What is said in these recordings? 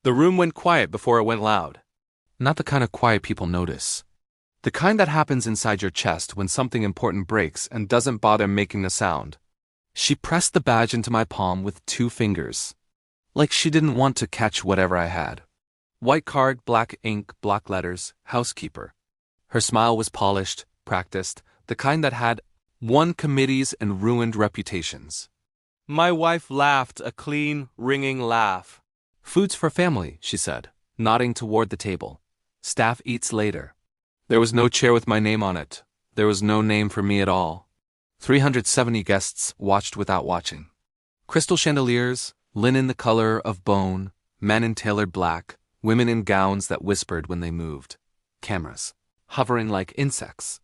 The room went quiet before it went loud. Not the kind of quiet people notice. The kind that happens inside your chest when something important breaks and doesn't bother making a sound. She pressed the badge into my palm with 2 fingers. Like she didn't want to catch whatever I had. White card, black ink, block letters, Housekeeper. Her smile was polished, practiced, the kind that had won committees and ruined reputations. My wife laughed a clean, ringing laugh. Food's for family, she said, nodding toward the table. Staff eats later. There was no chair with my name on it. There was no name for me at all. 370 guests watched without watching. Crystal chandeliers, linen the color of bone, men in tailored black, women in gowns that whispered when they moved. Cameras, hovering like insects.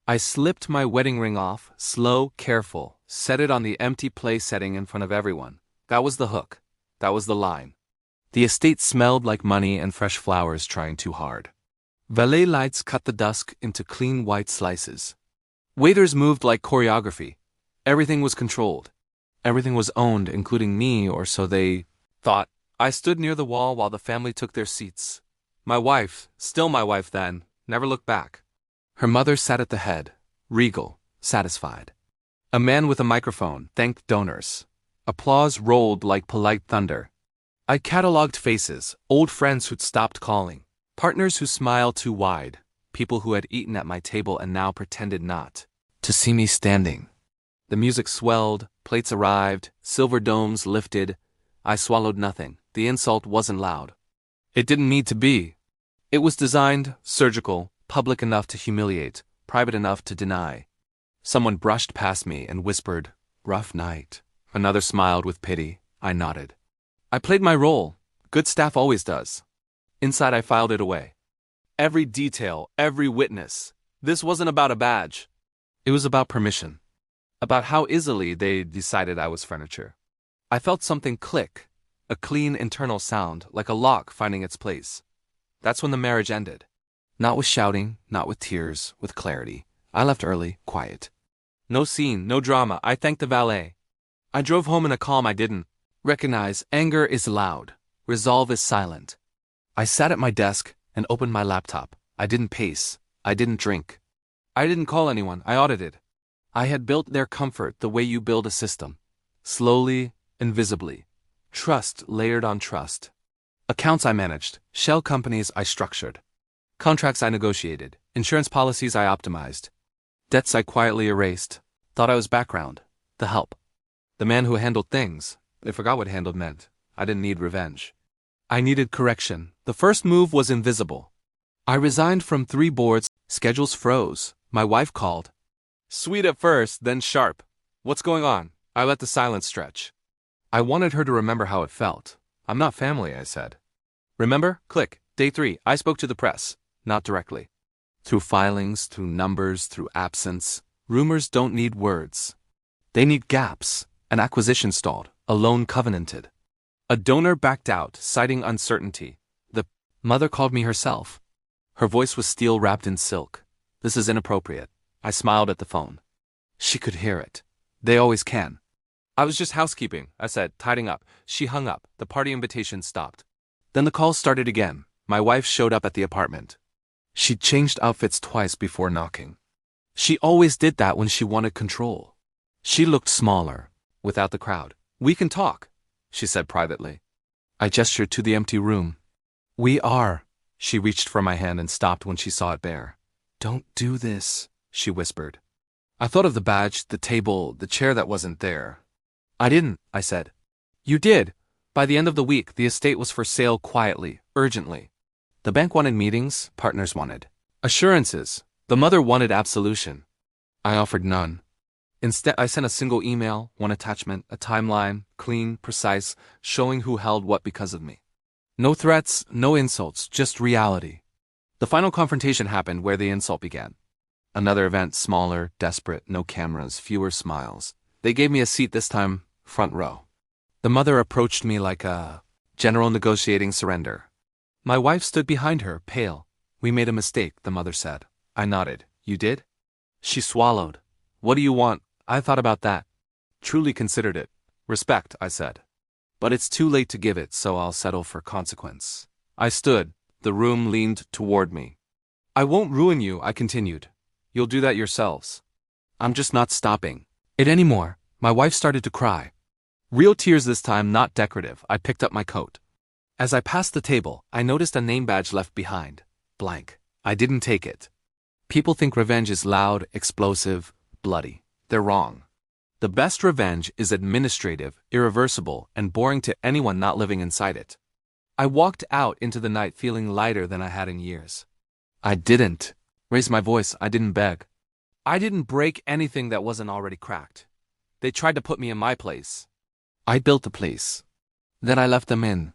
I slipped my wedding ring off, slow, careful, set it on the empty play setting in front of everyone. That was the hook. That was the line. The estate smelled like money and fresh flowers trying too hard. Valet lights cut the dusk into clean white slices. Waiters moved like choreography. Everything was controlled. Everything was owned, including me, or so they thought. I stood near the wall while the family took their seats. My wife, still my wife then, never looked back. Her mother sat at the head, regal, satisfied. A man with a microphone thanked donors. Applause rolled like polite thunder. I catalogued faces, old friends who'd stopped calling, partners who smiled too wide, people who had eaten at my table and now pretended not to see me standing. The music swelled, plates arrived, silver domes lifted. I swallowed nothing. The insult wasn't loud. It didn't need to be. It was designed, surgical, public enough to humiliate, private enough to deny. Someone brushed past me and whispered, "Rough night." Another smiled with pity. I nodded. I played my role. Good staff always does. Inside I filed it away. Every detail, every witness. This wasn't about a badge. It was about permission. About how easily they decided I was furniture. I felt something click, a clean internal sound, like a lock finding its place. That's when the marriage ended. Not with shouting, not with tears, with clarity. I left early, quiet. No scene, no drama. I thanked the valet. I drove home in a calm I didn't recognize. Anger is loud. Resolve is silent. I sat at my desk and opened my laptop. I didn't pace. I didn't drink. I didn't call anyone. I audited. I had built their comfort the way you build a system. Slowly, invisibly. Trust layered on trust. Accounts I managed. Shell companies I structured. Contracts I negotiated. Insurance policies I optimized. Debts I quietly erased. Thought I was background. The help. The man who handled things. They forgot what handled meant. I didn't need revenge. I needed correction. The first move was invisible. I resigned from 3 boards. Schedules froze. My wife called. Sweet at first, then sharp. What's going on? I let the silence stretch. I wanted her to remember how it felt. I'm not family, I said. Remember? Click. Day 3. I spoke to the press. Not directly. Through filings, through numbers, through absence. Rumors don't need words. They need gaps. An acquisition stalled. A loan covenanted. A donor backed out, citing uncertainty. The mother called me herself. Her voice was steel wrapped in silk. This is inappropriate. I smiled at the phone. She could hear it. They always can. I was just housekeeping, I said, tidying up. She hung up. The party invitation stopped. Then the call started again. My wife showed up at the apartment. She'd changed outfits twice before knocking. She always did that when she wanted control. She looked smaller, without the crowd. We can talk, she said privately. I gestured to the empty room. We are. She reached for my hand and stopped when she saw it bare. Don't do this, she whispered. I thought of the badge, the table, the chair that wasn't there. I didn't, I said. You did. By the end of the week, the estate was for sale quietly, urgently. The bank wanted meetings, partners wanted assurances. The mother wanted absolution. I offered none. Instead, I sent a single email, one attachment, a timeline, clean, precise, showing who held what because of me. No threats, no insults, just reality. The final confrontation happened where the insult began. Another event, smaller, desperate, no cameras, fewer smiles. They gave me a seat this time, front row. The mother approached me like a general negotiating surrender. My wife stood behind her, pale. We made a mistake, the mother said. I nodded. You did? She swallowed. What do you want? I thought about that. Truly considered it. Respect, I said. But it's too late to give it, so I'll settle for consequence. I stood. The room leaned toward me. I won't ruin you, I continued. You'll do that yourselves. I'm just not stopping it anymore. My wife started to cry. Real tears this time, not decorative. I picked up my coat. As I passed the table, I noticed a name badge left behind. Blank. I didn't take it. People think revenge is loud, explosive, bloody. They're wrong. The best revenge is administrative, irreversible, and boring to anyone not living inside it. I walked out into the night feeling lighter than I had in years. I didn't raise my voice, I didn't beg. I didn't break anything that wasn't already cracked. They tried to put me in my place. I built the place. Then I left them in.